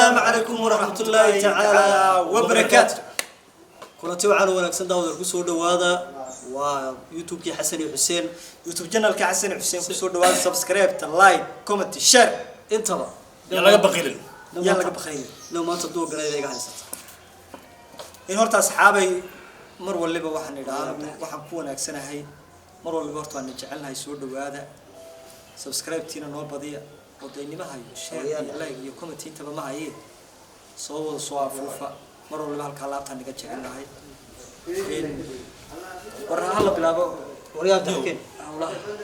السلام عليكم ورحمة الله تعالى وبركاته. كلتي وعنا ونكسر داود الكسور دوادا ويوتيوب كي حسن حسين يوتيوب channel كي حسن حسين كسور دوادا سبسكرايب لايك كومنت شير انتبه يلا بخيل يلا بخيل لو ما تصدقوا قرايه iga haysata in horta asxaabay mar waliba waxaan idhaahdaa waxaan ku wanaagsanahay mar waliba horta waan jecelnahay soo dhawaada subscribe tina noo badiya oo daynimaha iyo share iyo like iyo comment intaba ma haye soo wada soo afuufa mar waliba halka laabtaan iga jecelnahay warna la bilaabo wariyaha dalkeen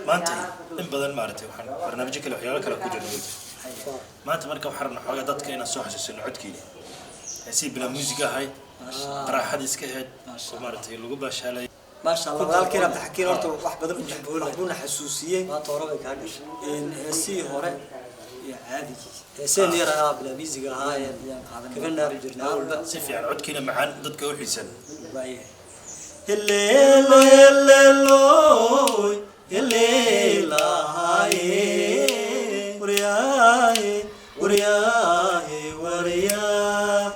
maanta in badan maartay waxaan barnaamijyo kale waxyaalo kale ku jirnay maanta marka waxaan xoogaa dadka inaan soo xasuusino codkiina si bila muusiga hay qaraxad iska heed maartay lagu baashaalay ما شاء الله walaalkeen aad xakiin horta wax badan u jecbool wuxuuna xasuusiyay ma toorada ka gashay in heesii hore iyo caadi heeseen yaraa bila musiga ahaayeen kaga naar jirnaa walba si fiican codkiina macaan dadka u xiisan baaye helelelelooy helelaaye wariyaaye wariyaaye wariyaa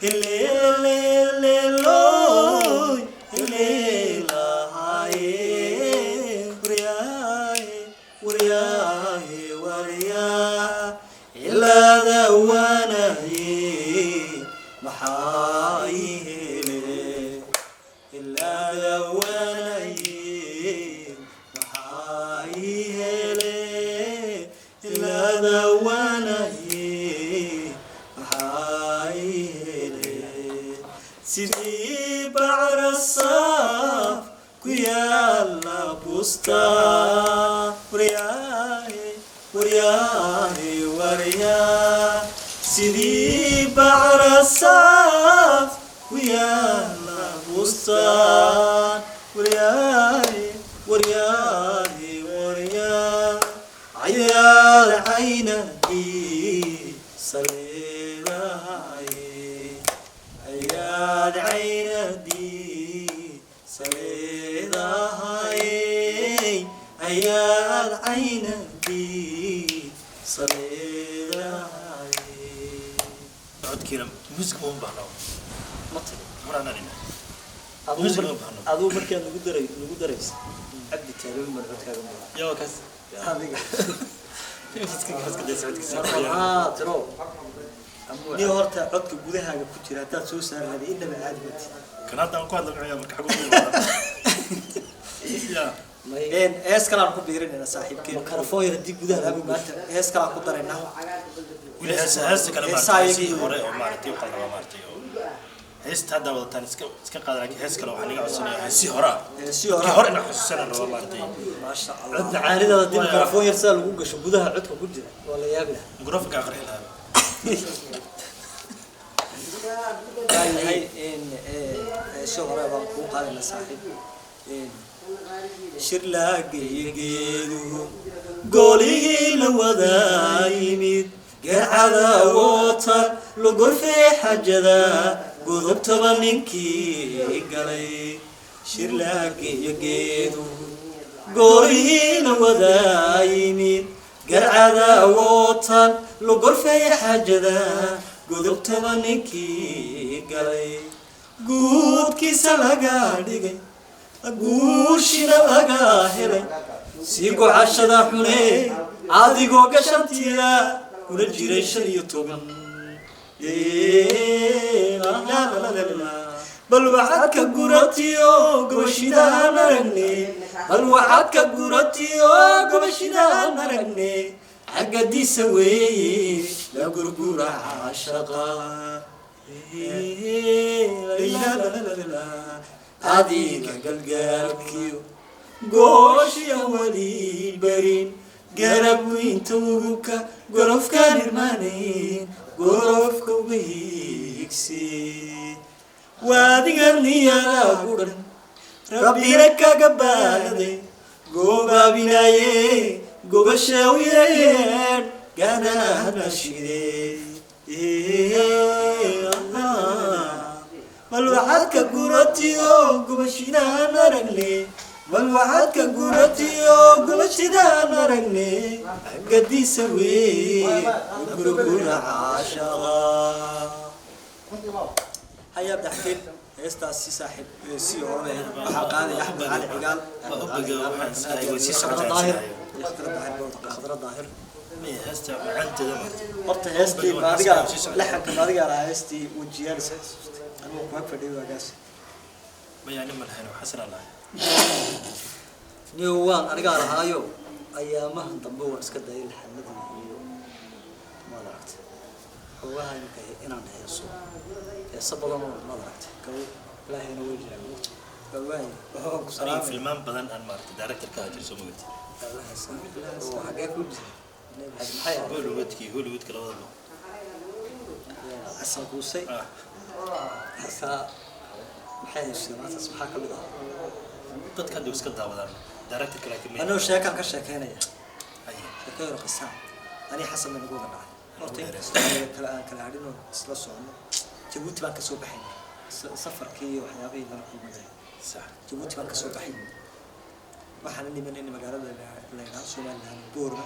helelelelooy سيدي بعر الصاف كيالا بوستا ورياي ورياي ورياي سيدي بعر الصاف كيالا بوستا ورياي ورياي ورياي عيال عينك صليلاي عيال عيني صليلاي عيال عيني صليلاي codkiina muusiga ma baahna مطر marana nina aduu markaan ugu daraysa abdi taaluun mar codkaaga ma yaa kaas adiga iska day socodkiisa tiro ni horta codka gudahaaga ku jira hadaad soo saarnaa inaba caadi mati kan hadda aan ku hadlayo marka xagu yaa een hees kale aan ku biirinayna saaxiibkeen mikrofon yar dib gudaha maanta hees kale aan ku daraynaa wili hees kale maartay hore oo maartay waxa la maartay heesta hadda wadataan iska qaadan laakiin hees kale waxaan iga codsanayaa heesi hore ina xusuusana rabo maartay ma sha Allah cod caanida dib mikrofon yar saa lagu gasho gudaha codka ku jira wala yaabna mikrofonka aqri lahaa هاي إن شهرة بنقول قال صاحب إن شرلاقي جيدو قولي لودايمد قاعدة وطر لقول في حجدا قذب تبنينكي قالي شرلاقي جيدو قولي لودايمد قاعدة وطر لقول في حجدا قذب تبنينكي قالي قود كيسا لقا ديقي أقوشنا لقا هلي سيقو عشدا حني عاديقو قشنتيا ونجيري شريطوغن لا لا لا لا لا بل وعدك قراتيو قبشنا نرني بل وعدك قراتيو قبشنا نرني حق دي سوي لا قرقورة عشقا لا لا لا لا عاديك قلقالكيو قوش يا ولي برين قرب وين توقوكا قرف كان المانين قرف كوبيكسي وادي قرني يا قرن ربي لك قبالدي قوبا بنايه قوبا شاويين قانا نشيدي بل وعدك قراتيو قبشنا نرقلي bal waxaad ka guratiyo gubashidaan aragne gadiisa wey gurugura caashaqa hayaab daxkeen heestaasi saaxiib si hore waxaa qaaday axmed cali cigaal khadra daahir horta heestii maadiga laxanka maadiga lahaa heestii wajiyaan anuu kuma fadhiyo waagaas ma yani malhan xasan allah niyo waan aniga lahaayo ayaamahan dambe waan iska dayay laxanadii iyo madaragta xogaha inaan heeso heesa badan oo madaragta kaw ilaahayna way jiraan gawaay waxaan ku salaamay filmaan badan aan maartay director ka hajir soo magati Allah haysan oo xagee ku jira هوليوود كلا والله حسن كوسي حسا محايا الشيرات اسمحا كمدا dad ka dib iska daawadaan director kala kamid anoo sheekan ka sheekeynaya sheekada qisaan ani xasan min ugu dhacay hortay kala aan kala hadino isla socno Djibouti baan ka soo baxay safarkii iyo waxyaabihii la kulmay sax Djibouti baan ka soo baxay waxaan nimanay magaalada leeyahay Soomaaliland Boorma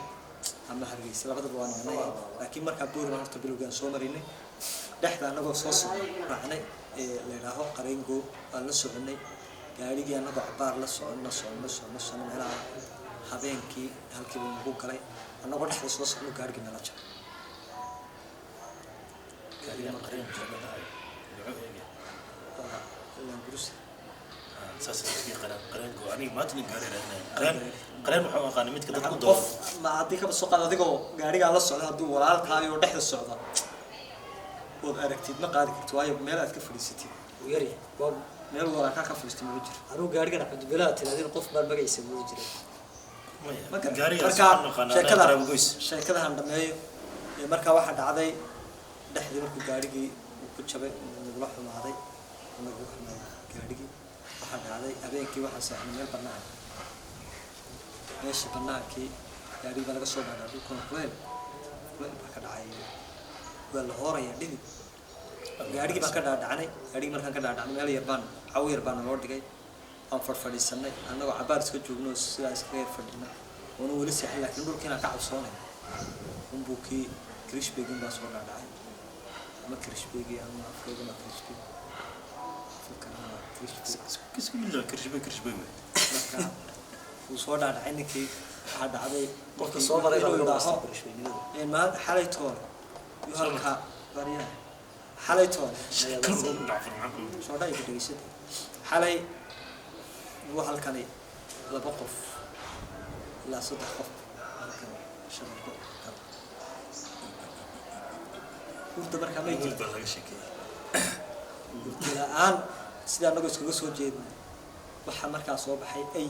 ama Hargeysa labadaba waan nahay laakiin marka Boorma horta bilowgaan soo marinay dhaxda anagoo soo raacnay leeyahay qareengo aan la soconay gaarigii anagoo cabaar la socono meelaha habeenkii halkii uu ugu galay anagoo dhaxda soo socno gaarigii nala jabay gaarigii ma qareen la gurus saasii qareengo ani ma tin qareen waxa aqaan mid ka dadku doof ma hadii ka soo qaad adigoo gaariga la socdo haduu walaalkaayo dhaxda socdo oo aragtid ma qaadi karto waayo meel aad ka fadhiisatid oo yari waa meel walaalka ka fadhiistay ma jiro anuu gaariga xad bilaa tilaadin qof baa magaysa ma jiro ma gaariga marka sheekadahan dhameeyo marka waxa dhacday dhaxdii markuu gaarigii ku jabay nagula xumaaday gaarigii waxa dhacday habeenkii waxa saaxnay meel banaan meeshii banaankii gaariga laga soo baaray dhulkan kuleel ka dhacay waa la hooraya dhidi gaarigii baan ka dhaadhacnay gaarigii markaan ka dhaadhacnay meel yar baan loo dhigay aan fadhiisanay annagoo cabaar iska joogno sidaas reer fadhina oo wali saxay laakiin dhulkiina ka cabsoonay umbuukii krishbeegin baa soo dhaadhacay ama krishbeegi ama afkeeda ma krishbeegi kisku mid la krishbeegi uu soo dhaadhacay ninkii waxa dhacday qofka soo maray inuu dhaaho ma xalay toon iyo halka bariya xalay toon soo dhaay ku dhigaysid xalay waa halkani laba qof la saddex qof halkan shabaqo urta marka ma jirto laga sheekay aan sida anagu iskaga soo jeedno waxa markaa soo baxay ay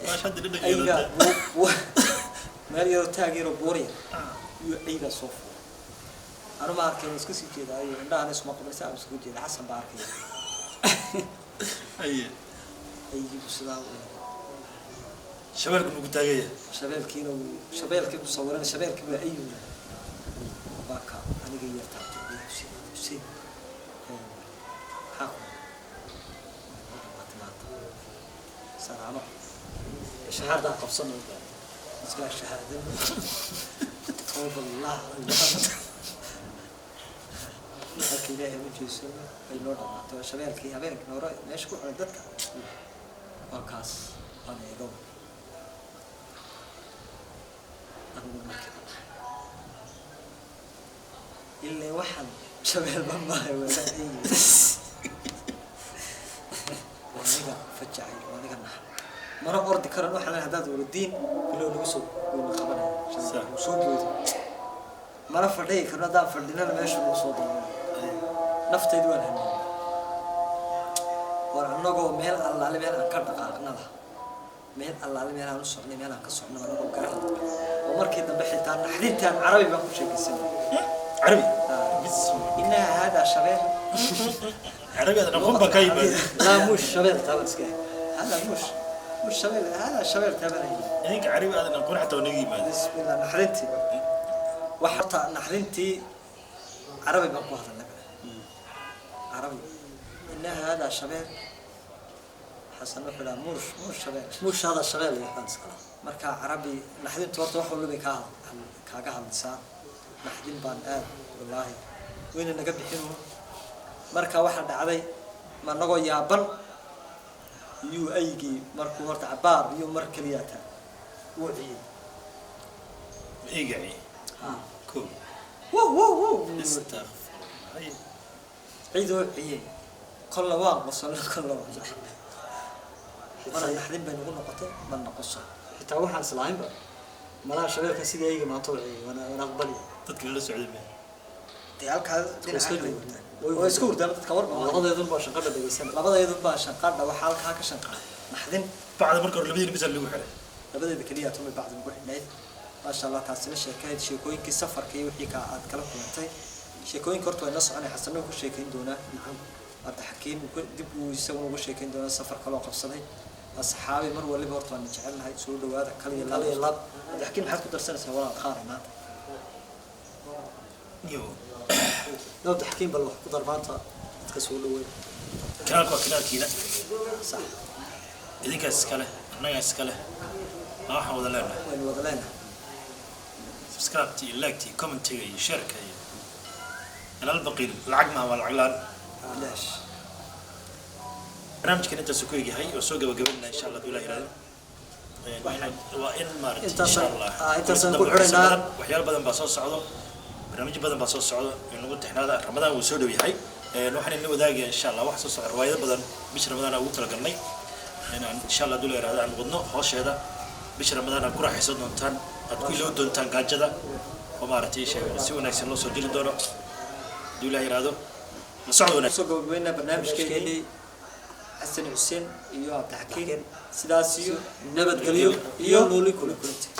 ما شد لنا أيها ما يرو تاجر بوريا أيها صوف أنا ما أعرف كيف أسكت كذا أيه عندنا ناس ما قبل ساعة أسكت كذا حسن بعرف كذا أيه بسلام شباب كنا قتاجية شباب كيلو صورنا شباب كيلو أيه باكا أنا جاي أرتاح حسين حاكم سلامة شهادة قبصنا اسمها الشهادة توب الله لكن إلهي من جيسون أي نور تو شباب كي هبينك نورا ليش كل عدتك وكاس أنا يدوم أنا مكان اللي واحد شباب ما هو ولا وأنا فجعي وأنا نحن مرة أرد كرر واحد من هذا الدين كله نوسو ونخبره وصوبه مرة فردي كرر ده فردينا لما يشوفوا صوته نفتي دوان هني ورنا جو ميل الله اللي ميل أنكر دقائقنا له ميل الله اللي ميل أنصرني ميل أنكسرنا ورنا جو كرر ومر كده بحثان حديثان عربي ما كل شيء كسر عربي إن هذا شباب عربي هذا نقوم بكايبه لا مش شباب تابس كه هذا مش شباب هذا شباب تابعني هيك عربي هذا نقول حتى ونجي ما بسم الله نحرنتي وحتى نحرنتي عربي بقوا هذا النبي عربي إن هذا شباب حسن وحلا مش شباب مش هذا الشغال اللي يحب سكلا marka carabi naxdin toorta wax walba kaaga hadlaysaa naxdin baan aad wallahi wayna naga bixino marka waxa dhacday ma nagoo yaaban iyo aygi markuu horta cabaar iyo mar kaliya ta wacii إيجاي كول wow استغفر هاي ciido wacii kol waa qosol kol waa naxdin bay nagu noqotay man noqoso حتى واحد سلايم بقى ملا شغال كسيدي يجي مع طوعي وانا اقبل تذكر له سعودي ما dee halkaa waa iska hurdaan dadka warba labada idin baa shaqada dhageysan labadeedu baa shanqadha waxa halkaa ka shanqaa naxdin بعد مركب لبيدين بس اللي وحده labadeeda kaliya tumay bacdi ugu xidhnayd maasha Allah taasina sheekayd sheekooyinkii safarka iyo wixii ka aad kala kulantay sheekooyinka horta way la soconay xasanna ku sheekayn doonaa hadda xakiin dib uu isagu ugu sheekayn doonaa safarka loo qabsaday asxaabi mar waliba horta waan jecelnahay soo dhawaada kaliya laab xakiin maxaad ku darsanaysaa walaal qaar maanta يو لو تحكيم بل wax ku dar maanta dadka soo dhaweey كلام كذا صح إذا كاسكله أنا كاسكله ما حاول لنا way wada leenahay سبسكرايب تي لايك تي كومنت تي شارك أنا البقيل العقمة والعلان ليش برنامج كان أنت سكوي هاي وسوق وقبلنا إن شاء الله دولا إيران وإن مارت إن شاء الله أنت سنقول حرنا وحيال بدن باصوص صعود برنامج بدن باصوص صعود إنه قلت إحنا هذا رمضان وسودوي هاي نحن إنه ذاك إن شاء الله واحد صوص رواية بدن مش رمضان أو تلقني إن شاء الله دولا إيران عن بدنه هوش هذا مش رمضان أكون راح يصير نونتان أتكون له دونتان قاعدة ومارتي شيء سوى نكسر له صديق دوره دولا إيرادو نصعدنا soo gabagabeynaa barnaamijkeedii xasan xuseen iyo abdi xakiin sidaas iyo nabadgelyo iyo nooli kula kulantay